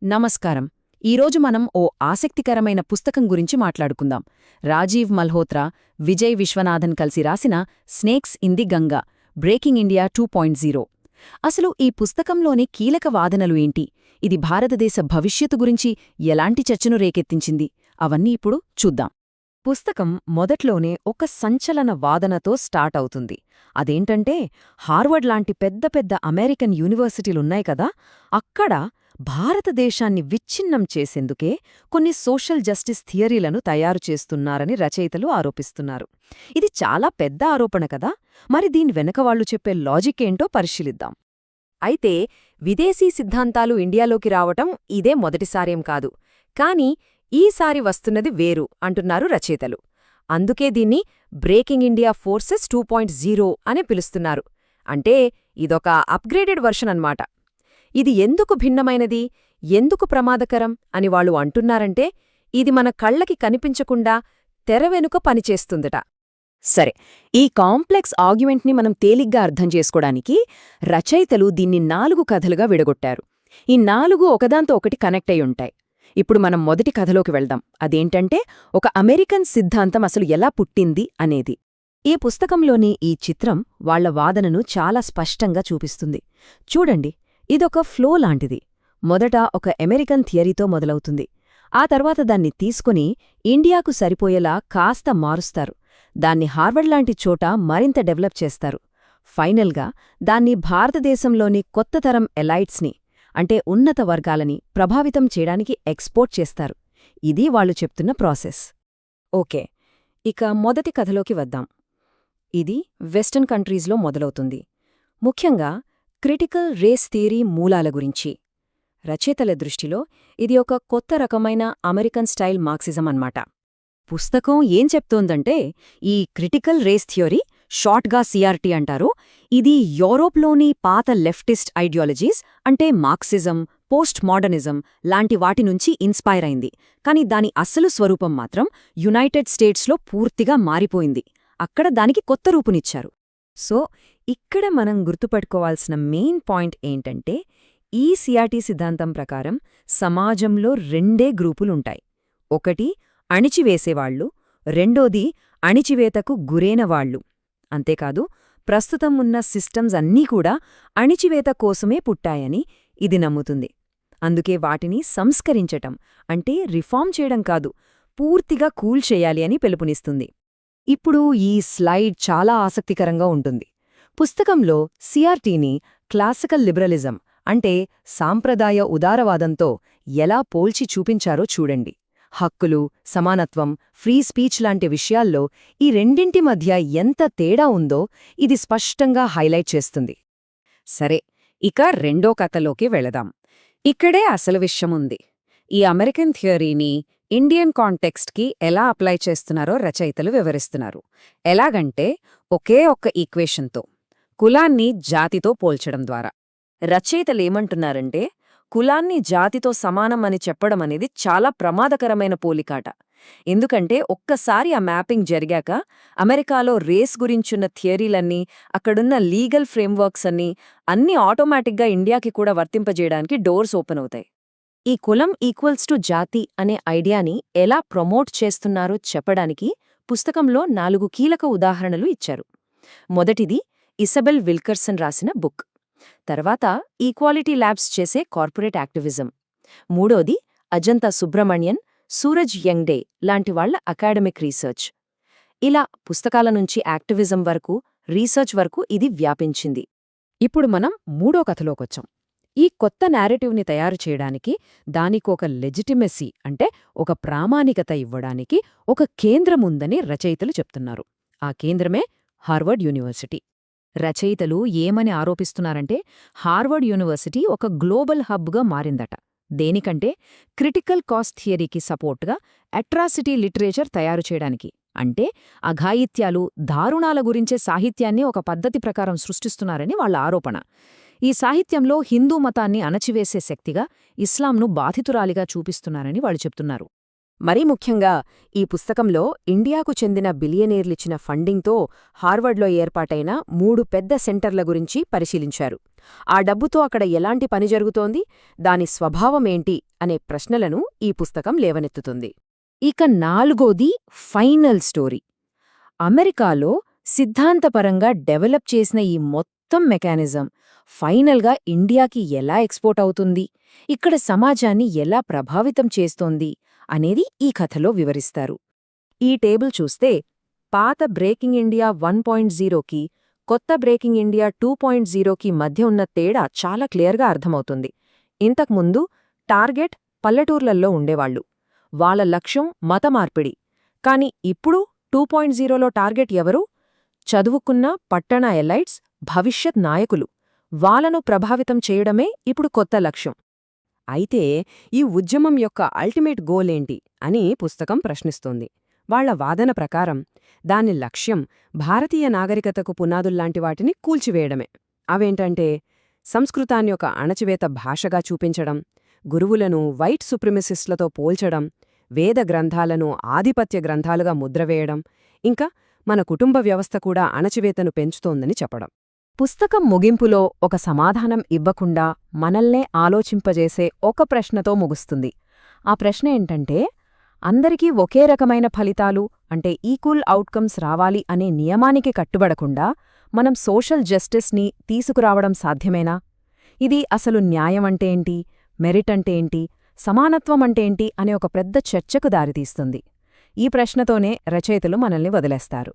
నమస్కారం. ఈరోజు మనం ఓ ఆసక్తికరమైన పుస్తకం గురించి మాట్లాడుకుందాం. రాజీవ్ మల్హోత్రా, విజయ్ విశ్వనాథన్ కలిసి రాసిన snakes in the Ganga, breaking India 2.0. అసలు ఈ పుస్తకంలోని కీలక వాదనలు ఏంటి? ఇది భారతదేశ భవిష్యత్తు గురించి ఎలాంటి చర్చను రేకెత్తించింది? అవన్నీ ఇప్పుడు చూద్దాం. పుస్తకం మొదట్లోనే ఒక సంచలన వాదనతో స్టార్ట్ అవుతుంది. అదేంటంటే, హార్వర్డ్ లాంటి పెద్ద పెద్ద అమెరికన్ యూనివర్సిటీలున్నాయి కదా, అక్కడ భారతదేశాన్ని విచ్ఛిన్నం చేసేందుకే కొన్ని సోషల్ జస్టిస్ థియరీలను తయారు చేస్తున్నారని రచయితలు ఆరోపిస్తున్నారు. ఇది చాలా పెద్ద ఆరోపణ కదా, మరి దీని వెనక వాళ్లు చెప్పే లాజిక్ ఏంటో పరిశీలిద్దాం. అయితే విదేశీ సిద్ధాంతాలు ఇండియాలోకి రావటం ఇదే మొదటిసారేం కాదు, కానీ ఈసారి వస్తున్నది వేరు అంటున్నారు రచయితలు. అందుకే దీన్ని బ్రేకింగ్ ఇండియా ఫోర్సెస్ 2.0 అని పిలుస్తున్నారు. అంటే ఇదొక అప్గ్రేడెడ్ వర్షన్ అన్నమాట. ఇది ఎందుకు భిన్నమైనది, ఎందుకు ప్రమాదకరం అని వాళ్ళు అంటున్నారంటే, ఇది మన కళ్లకి కనిపించకుండా తెరవెనుక పనిచేస్తుందట. సరే, ఈ కాంప్లెక్స్ ఆర్గ్యుమెంట్ని మనం తేలిగ్గా అర్థం చేసుకోవడానికి రచయితలు దీన్ని 4 కథలుగా విడగొట్టారు. ఈ 4 ఒకదాంతో ఒకటి కనెక్ట్ అయి ఉంటాయి. ఇప్పుడు మనం మొదటి కథలోకి వెళ్దాం. అదేంటంటే, ఒక అమెరికన్ సిద్ధాంతం అసలు ఎలా పుట్టింది అనేది. ఈ పుస్తకంలోని ఈ చిత్రం వాళ్ల వాదనను చాలా స్పష్టంగా చూపిస్తుంది. చూడండి, ఇదొక ఫ్లో లాంటిది. మొదట ఒక అమెరికన్ థియరీతో మొదలవుతుంది. ఆ తర్వాత దాన్ని తీసుకుని ఇండియాకు సరిపోయేలా కాస్త మారుస్తారు. దాన్ని హార్వర్డ్ లాంటి చోట మరింత డెవలప్ చేస్తారు. ఫైనల్గా దాన్ని భారతదేశంలోని కొత్త తరం ఎలైట్స్ని, అంటే ఉన్నత వర్గాలని ప్రభావితం చేయడానికి ఎక్స్పోర్ట్ చేస్తారు. ఇది వాళ్లు చెప్తున్న ప్రాసెస్. ఓకే, ఇక మొదటి కథలోకి వద్దాం. ఇది వెస్టర్న్ కంట్రీస్లో మొదలవుతుంది. ముఖ్యంగా క్రిటికల్ రేస్ థియరీ మూలాల గురించి. రచయితల దృష్టిలో ఇది ఒక కొత్త రకమైన అమెరికన్ స్టైల్ మార్క్సిజం అన్నమాట. పుస్తకం ఏం చెప్తోందంటే, ఈ క్రిటికల్ రేస్ థియరీ, షార్ట్గా సిఆర్టీ అంటారు, ఇది యూరోప్లోని పాత లెఫ్టిస్ట్ ఐడియాలజీస్ అంటే మార్క్సిజం, పోస్ట్ మోడర్నిజం లాంటి వాటి నుంచి ఇన్స్పైర్ అయింది. కాని దాని అసలు స్వరూపం మాత్రం యునైటెడ్ స్టేట్స్లో పూర్తిగా మారిపోయింది. అక్కడ దానికి కొత్త రూపునిచ్చారు. సో ఇక్కడ మనం గుర్తుపట్టుకోవాల్సిన మెయిన్ పాయింట్ ఏంటంటే, ఈ సిఆర్టీ సిద్ధాంతం ప్రకారం సమాజంలో రెండే గ్రూపులుంటాయి. ఒకటి అణిచివేసేవాళ్లు, రెండోది అణిచివేతకు గురైనవాళ్లు. అంతేకాదు, ప్రస్తుతం ఉన్న సిస్టమ్స్ అన్నీ కూడా అణిచివేత కోసమే పుట్టాయని ఇది నమ్ముతుంది. అందుకే వాటిని సంస్కరించటం అంటే రిఫార్మ్ చేయడం కాదు, పూర్తిగా కూల్చేయాలి అని పిలుపునిస్తుంది. ఇప్పుడు ఈ స్లైడ్ చాలా ఆసక్తికరంగా ఉంటుంది. పుస్తకంలో సిఆర్టీని క్లాసికల్ లిబరలిజం అంటే సాంప్రదాయ ఉదారవాదంతో ఎలా పోల్చి చూపించారో చూడండి. హక్కులు, సమానత్వం, ఫ్రీ స్పీచ్ లాంటి విషయాల్లో ఈ రెండింటి మధ్య ఎంత తేడా ఉందో ఇది స్పష్టంగా హైలైట్ చేస్తుంది. సరే, ఇక రెండో కథలోకి వెళదాం. ఇక్కడే అసలు విషయముంది. ఈ అమెరికన్ థియరీని ఇండియన్ కాంటెక్స్ట్కి ఎలా అప్లై చేస్తున్నారో రచయితలు వివరిస్తున్నారు. ఎలాగంటే, ఒకే ఒక్క ఈక్వేషన్తో, కులాన్ని జాతితో పోల్చడం ద్వారా. రచయితలేమంటున్నారంటే, కులాన్ని జాతితో సమానం అని చెప్పడం అనేది చాలా ప్రమాదకరమైన పోలికాట. ఎందుకంటే ఒక్కసారి ఆ మ్యాపింగ్ జరిగాక అమెరికాలో రేస్ గురించున్న థియరీలన్నీ, అక్కడున్న లీగల్ ఫ్రేమ్వర్క్స్ అన్నీ ఆటోమేటిక్గా ఇండియాకి కూడా వర్తింపజేయడానికి డోర్స్ ఓపెన్ అవుతాయి. ఈ కులం ఈక్వల్స్ టు జాతి అనే ఐడియాని ఎలా ప్రమోట్ చేస్తున్నారో చెప్పడానికి పుస్తకంలో 4 కీలక ఉదాహరణలు ఇచ్చారు. మొదటిది ఇసబెల్ విల్కర్సన్ రాసిన బుక్. తర్వాత ఈక్వాలిటీ ల్యాబ్స్ చేసే కార్పొరేట్ యాక్టివిజం. మూడోది అజంతా సుబ్రమణ్యన్, సూరజ్ యంగ్డే లాంటి వాళ్ల అకాడమిక్ రీసెర్చ్. ఇలా పుస్తకాల నుంచి యాక్టివిజం వరకు, రీసెర్చ్ వరకు ఇది వ్యాపించింది. ఇప్పుడు మనం మూడో కథలోకొచ్చాం. ఈ కొత్త నేరేటివ్ని తయారు చేయడానికి, దానికొక లెజిటిమసీ అంటే ఒక ప్రామాణికత ఇవ్వడానికి ఒక కేంద్రముందని రచయితలు చెప్తున్నారు. ఆ కేంద్రమే హార్వర్డ్ యూనివర్సిటీ. రచయితలు ఏమని ఆరోపిస్తున్నారంటే, హార్వర్డ్ యూనివర్సిటీ ఒక గ్లోబల్ హబ్గా మారిందట. దేనికంటే, క్రిటికల్ కాస్ట్ థియరీకి సపోర్ట్గా అట్రాసిటీ లిటరేచర్ తయారు చేయడానికి. అంటే అఘాయిత్యాలు, దారుణాల గురించే సాహిత్యాన్ని ఒక పద్ధతి ప్రకారం సృష్టిస్తున్నారని వాళ్ల ఆరోపణ. ఈ సాహిత్యంలో హిందూ మతాన్ని అణచివేసే శక్తిగా, ఇస్లాంను బాధితురాలిగా చూపిస్తున్నారని వాళ్ళు చెప్తున్నారు. మరీ ముఖ్యంగా ఈ పుస్తకంలో ఇండియాకు చెందిన బిలియనీర్లిచ్చిన ఫండింగ్తో హార్వర్డ్లో ఏర్పాటైన 3 పెద్ద సెంటర్ల గురించి పరిశీలించారు. ఆ డబ్బుతో అక్కడ ఎలాంటి పని జరుగుతోంది, దాని స్వభావమేంటి అనే ప్రశ్నలను ఈ పుస్తకం లేవనెత్తుతుంది. ఇక 4ది ఫైనల్ స్టోరీ. అమెరికాలో సిద్ధాంతపరంగా డెవలప్ చేసిన ఈ మొత్తం మెకానిజం ఫైనల్గా ఇండియాకి ఎలా ఎక్స్పోర్ట్ అవుతుంది, ఇక్కడ సమాజాన్ని ఎలా ప్రభావితం చేస్తోంది అనేది ఈ కథలో వివరిస్తారు. ఈ టేబుల్ చూస్తే పాత బ్రేకింగ్ ఇండియా 1.0కి కొత్త బ్రేకింగ్ ఇండియా 2.0కి మధ్య ఉన్న తేడా చాలా క్లియర్గా అర్థమవుతుంది. ఇంతకుముందు టార్గెట్ పల్లెటూర్లల్లో ఉండేవాళ్లు. వాళ్ళ లక్ష్యం మత మార్పిడి. కాని ఇప్పుడు 2.0లో టార్గెట్ ఎవరు? చదువుకున్న పట్టణ ఎలైట్స్, భవిష్యత్ నాయకులు. వాళ్ళను ప్రభావితం చేయడమే ఇప్పుడు కొత్త లక్ష్యం. అయితే ఈ ఉద్యమం యొక్క అల్టిమేట్ గోలేంటి అని పుస్తకం ప్రశ్నిస్తోంది. వాళ్ల వాదన ప్రకారం దాని లక్ష్యం భారతీయ నాగరికతకు పునాదుల్లాంటి వాటిని కూల్చివేయడమే. అవేంటంటే సంస్కృతాన్ని ఒక అణచివేత భాషగా చూపించడం, గురువులను వైట్ సుప్రిమిసిస్ట్లతో పోల్చడం, వేద గ్రంథాలను ఆధిపత్య గ్రంథాలుగా ముద్రవేయడం, ఇంకా మన కుటుంబ వ్యవస్థ కూడా అణచివేతను పెంచుతోందని చెప్పడం. పుస్తకం ముగింపులో ఒక సమాధానం ఇవ్వకుండా మనల్నే ఆలోచింపజేసే ఒక ప్రశ్నతో ముగుస్తుంది. ఆ ప్రశ్న ఏంటంటే, అందరికీ ఒకే రకమైన ఫలితాలు అంటే ఈక్వల్ అవుట్కమ్స్ రావాలి అనే నియమానికి కట్టుబడకుండా మనం సోషల్ జస్టిస్ని తీసుకురావడం సాధ్యమేనా? ఇది అసలు న్యాయమంటే ఏంటి, మెరిట్ అంటే ఏంటి, సమానత్వం అంటే ఏంటి అనే ఒక పెద్ద చర్చకు దారితీస్తుంది. ఈ ప్రశ్నతోనే రచయితలు మనల్ని వదిలేస్తారు.